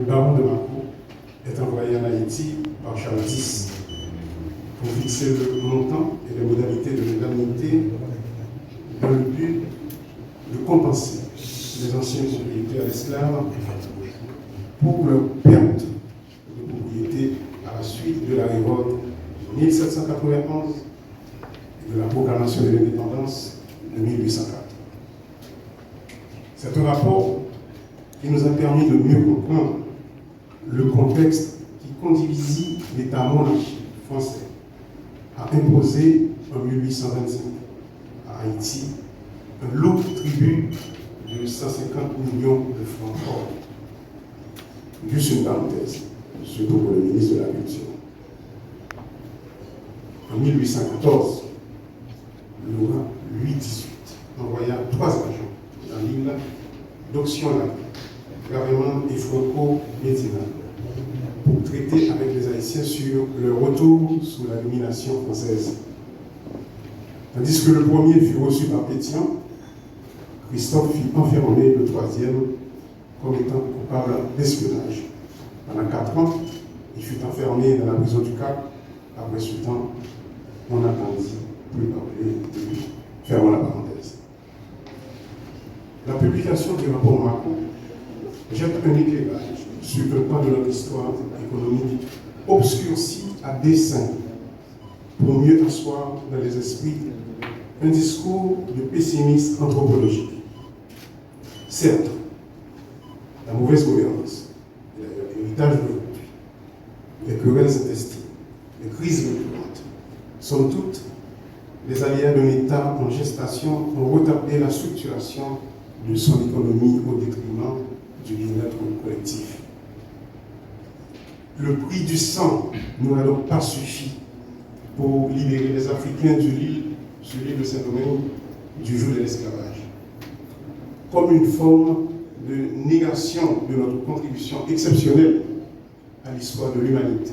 Le baron de Mako est envoyé en Haïti par Charles X pour fixer le montant et les modalités de l'indemnité dans le but de compenser les anciens propriétaires esclaves pour leur perte de propriété à la suite de la révolte de 1791 et de la proclamation de l'indépendance de 1804. C'est un rapport qui nous a permis de mieux comprendre le contexte qui conduisit l'État monarchique français à imposer en 1825 à Haïti un lourd tribut de 150 millions de francs or. Juste une parenthèse, surtout pour le ministre de la Culture. En 1814, le roi Louis XVIII envoya 3 agents dans l'île d'Oxionlac, Gravement et Franco-Médina, pour traiter avec les Haïtiens sur leur retour sous la domination française. Tandis que le premier fut reçu par Pétion, Christophe fut enfermé le 3e comme étant coupable d'espionnage. Pendant 4 ans, il fut enfermé dans la prison du Cap. Après ce temps, on n'entendit plus parler de lui. Fermons la parenthèse. La publication du rapport Mako jette un éclairage sur un pan de notre histoire économique obscurci à dessein pour mieux asseoir dans les esprits un discours de pessimisme anthropologique. Certes, la mauvaise gouvernance, l'héritage d'aujourd'hui, les querelles intestines, les crises récurrentes, sont toutes les aléas d'un État en gestation ont retardé la structuration de son économie au détriment du bien-être collectif. Le prix du sang n'aurait donc pas suffi pour libérer les Africains sur l'île de Saint-Domingue du joug de l'esclavage. Comme une forme de négation de notre contribution exceptionnelle à l'histoire de l'humanité,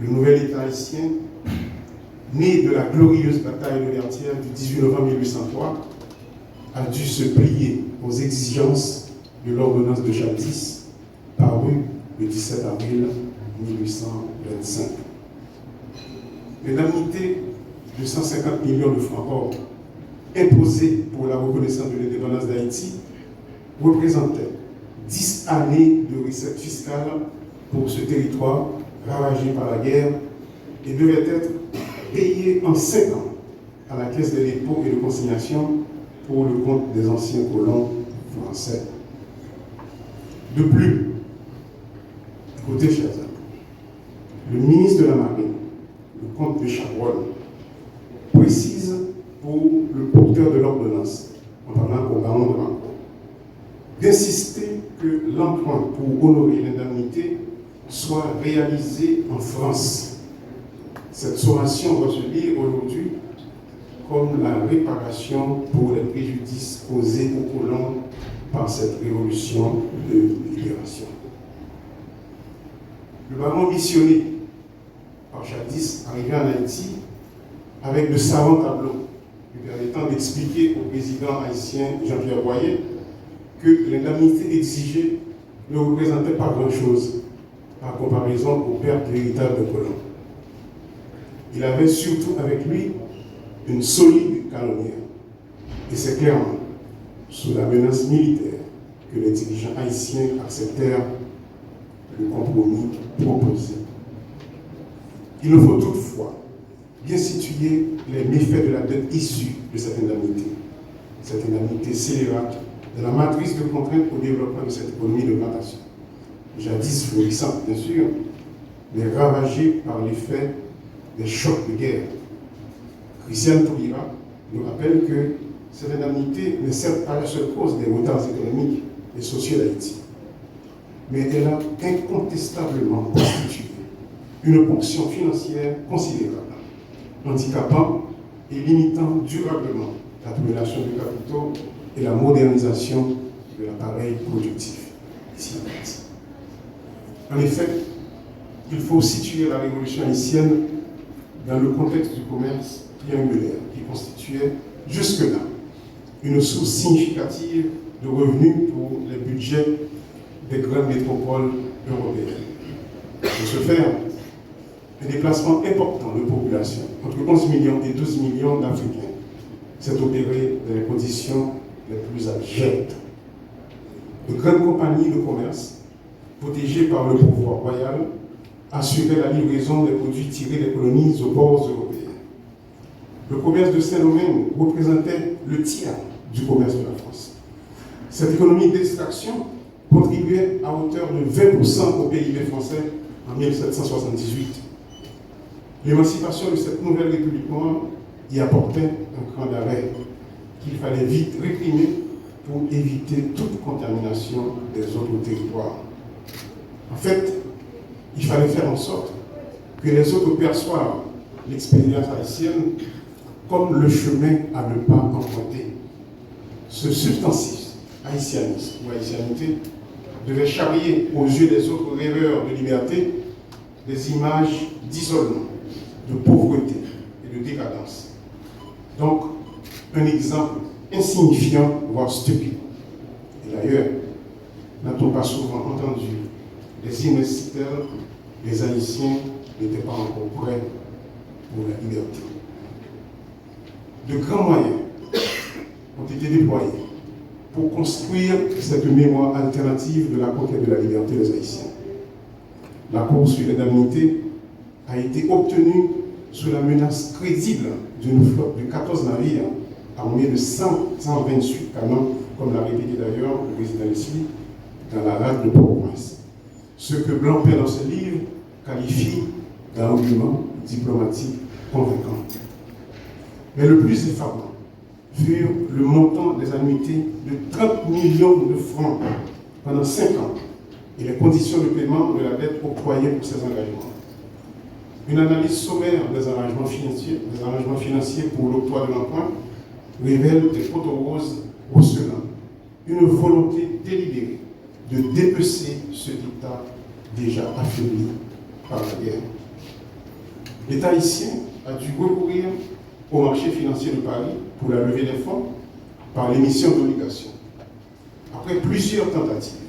le nouvel État haïtien, né de la glorieuse bataille de Vertières du 18 novembre 1803, a dû se plier aux exigences de l'ordonnance de Charles X, parue le 17 avril 1825. L'indemnité de 150 millions de francs or imposée pour la reconnaissance de l'indépendance d'Haïti représentait 10 années de recettes fiscales pour ce territoire ravagé par la guerre et devait être payée en 5 ans à la Caisse des dépôts et de consignation pour le compte des anciens colons français. De plus, écoutez, chers amis, le ministre de la Marine, le comte de Chabrol, précise pour le porteur de l'ordonnance, en parlant au baron de Mako, d'insister que l'emprunt pour honorer l'indemnité soit réalisé en France. Cette sommation doit se lire aujourd'hui comme la réparation pour les préjudices causés aux colons par cette révolution de libération. Le baron missionné par Jadis arrivé en Haïti avec de savants tableaux lui permettant d'expliquer au président haïtien Jean-Pierre Boyer que l'indemnité exigée ne représentait pas grand-chose par comparaison aux pertes véritables de colons. Il avait surtout avec lui une solide canonnière. Et c'est clairement sous la menace militaire que les dirigeants haïtiens acceptèrent le compromis proposé. Il nous faut toutefois bien situer les méfaits de la dette issue de cette indemnité. Cette indemnité scélérate de la matrice de contrainte au développement de cette économie de plantation. Jadis florissante, bien sûr, mais ravagée par l'effet des chocs de guerre. Christiane Tourira nous rappelle que cette indemnité n'est certes pas la seule cause des retards économiques et sociaux d'Haïti, mais elle a incontestablement constitué une ponction financière considérable, handicapant et limitant durablement l'accumulation de capitaux et la modernisation de l'appareil productif ici en Haïti. En effet, il faut situer la révolution haïtienne dans le contexte du commerce triangulaire qui constituait jusque-là une source significative de revenus pour les budgets des grandes métropoles européennes. Pour ce faire, un déplacement important de population, entre 11 millions et 12 millions d'Africains, s'est opéré dans les conditions les plus abjectes. De grandes compagnies de commerce, protégées par le pouvoir royal, assuraient la livraison des produits tirés des colonies aux ports européens. Le commerce de Saint-Domingue représentait le tiers du commerce de la France. Cette économie d'extraction contribuait à hauteur de 20% au PIB français en 1778. L'émancipation de cette nouvelle république noire y apportait un cran d'arrêt qu'il fallait vite réprimer pour éviter toute contamination des autres territoires. En fait, il fallait faire en sorte que les autres perçoivent l'expérience haïtienne comme le chemin à ne pas emprunter. Ce substantif, haïtianisme ou haïtianité, devait charrier aux yeux des autres rêveurs de liberté des images d'isolement, de pauvreté et de décadence. Donc, un exemple insignifiant, voire stupide. Et d'ailleurs, n'a-t-on pas souvent entendu les universitaires, les Haïtiens n'étaient pas encore prêts pour la liberté. De grands moyens ont été déployés pour construire cette mémoire alternative de la conquête de la liberté des Haïtiens. La course sur l'indemnité a été obtenue sous la menace crédible d'une flotte de 14 navires armés de 128 canons, comme l'a répété d'ailleurs le président Leslie dans la rade de Port-au-Prince. Ce que Blancpain dans ce livre qualifie d'argument diplomatique convaincant. Mais le plus effarant fut le montant des annuités de 30 millions de francs pendant 5 ans et les conditions de paiement de la dette octroyée pour ces engagements. Une analyse sommaire des arrangements financiers pour l'octroi de l'emprunt révèle des photos roses recelant une volonté délibérée de dépecer ce État déjà affaibli par la guerre. L'État haïtien a dû recourir au marché financier de Paris pour la levée des fonds par l'émission d'obligations. Après plusieurs tentatives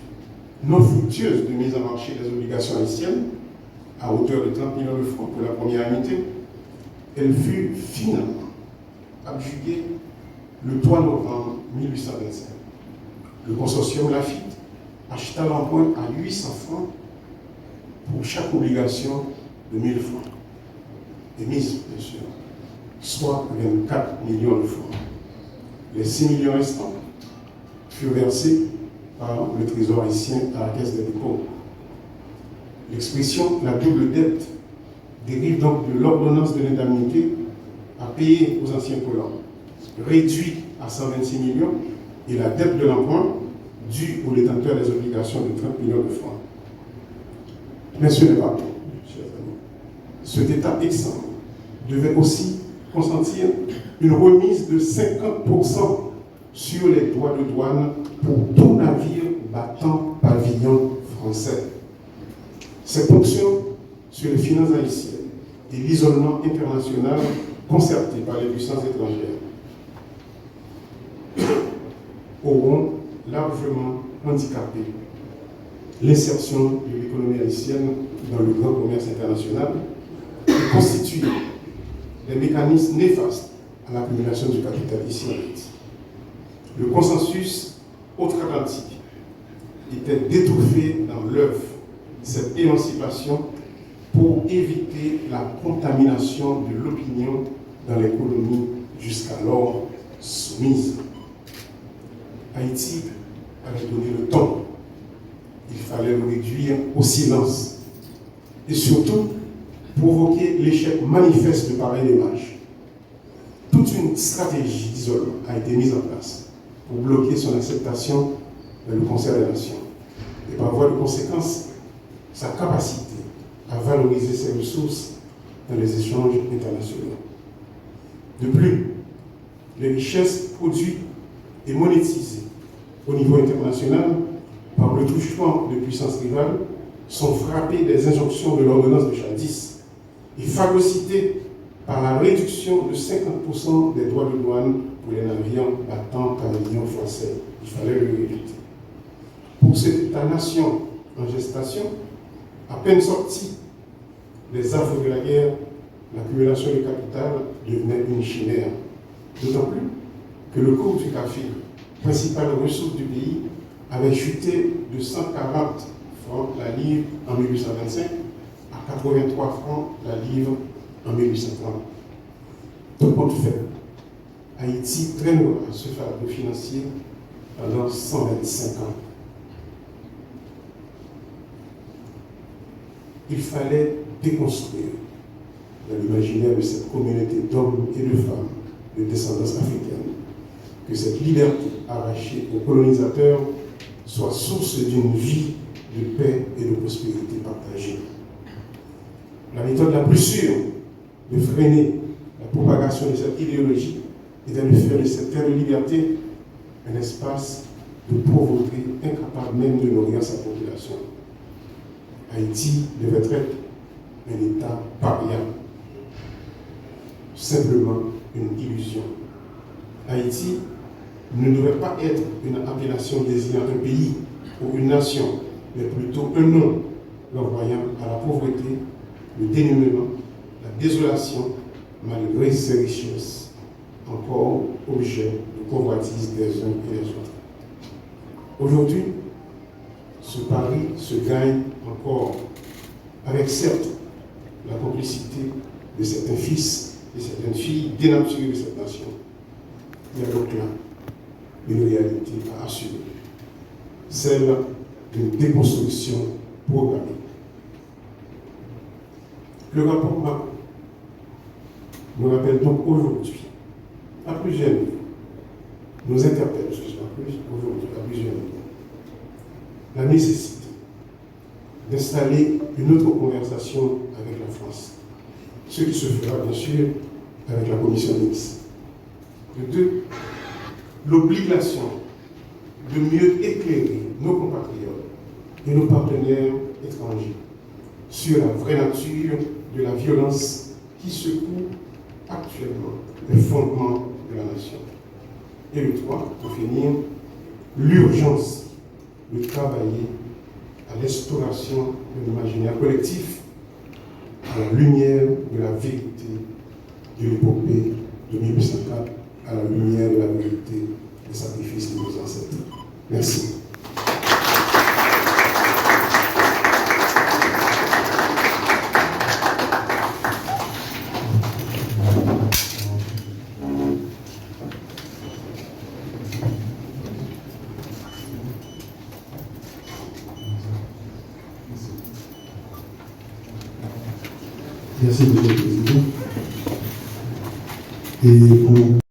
non fructueuses de mise en marché des obligations haïtiennes, à hauteur de 30 millions de francs pour la première annuité, elle fut finalement abjuguée le 3 novembre 1825. Le consortium Lafitte acheta l'emprunt à 800 francs pour chaque obligation de 1000 francs, émise bien sûr, soit 24 millions de francs. Les 6 millions restants furent versés par le Trésor haïtien à la Caisse des dépôts. L'expression « la double dette » dérive donc de l'ordonnance de l'indemnité à payer aux anciens colons, réduit à 126 millions, et la dette de l'emprunt due aux détenteurs des obligations de 30 millions de francs. Mais ce n'est pas tout, chers amis. Cet État exsangue devait aussi consentir une remise de 50% sur les droits de douane pour tout navire battant pavillon français. Ces ponctions sur les finances haïtiennes et l'isolement international concerté par les puissances étrangères auront largement handicapé l'insertion de l'économie haïtienne dans le grand commerce international et constitué des mécanismes néfastes à l'accumulation du capital ici en Haïti. Le consensus outre-Atlantique était d'étouffer dans l'œuvre cette émancipation pour éviter la contamination de l'opinion dans les colonies jusqu'alors soumises. Haïti avait donné le ton. Il fallait le réduire au silence. Et surtout, provoquer l'échec manifeste de pareille démarche. Toute une stratégie d'isolement a été mise en place pour bloquer son acceptation dans le Conseil des Nations. Et par voie de conséquence, sa capacité à valoriser ses ressources dans les échanges internationaux. De plus, les richesses produites et monétisées au niveau international par le truchement de puissances rivales sont frappées des injonctions de l'ordonnance de jadis et phagocytées par la réduction de 50% des droits de douane pour les navires battant pavillon français. Il fallait le éviter. pour cette nation en gestation, à peine sortie des affres de la guerre, l'accumulation de capital devenait une chimère. D'autant plus que le cours du café, principale ressource du pays, avait chuté de 140 francs la livre en 1825 à 83 francs la livre en 1830. Tout compte fait, Haïti traînera ce fardeau financier pendant 125 ans. Il fallait déconstruire dans l'imaginaire de cette communauté d'hommes et de femmes de descendance africaine que cette liberté arrachée aux colonisateurs soit source d'une vie de paix et de prospérité partagée. La méthode la plus sûre de freiner la propagation de cette idéologie était de faire de cette terre de liberté un espace de pauvreté incapable même de nourrir sa population. Haïti devait être un État paria, simplement une illusion. Haïti ne devait pas être une appellation désignant un pays ou une nation, mais plutôt un nom renvoyant à la pauvreté, le dénuement, la désolation, malgré ses richesses, encore objet de convoitise des uns et des autres. Aujourd'hui, ce pari se gagne encore avec certes la complicité de certains fils et certaines filles dénaturées de cette nation. Il y a donc là une réalité à assumer, celle d'une déconstruction programmée. Le rapport Macron nous rappelle donc aujourd'hui, à plusieurs niveaux, nous interpelle aujourd'hui à plusieurs niveaux, la nécessité d'installer une autre conversation avec la France, ce qui se fera bien sûr avec la commission mixte. De deux, l'obligation de mieux éclairer nos compatriotes et nos partenaires étrangers sur la vraie nature de la violence qui secoue actuellement les fondements de la nation. Et le 3, pour finir, l'urgence de travailler à l'instauration de l'imaginaire collectif à la lumière de la vérité de l'épopée de 1804, à la lumière de la vérité des sacrifices de nos ancêtres. Merci. Merci, Monsieur le Président. Et pour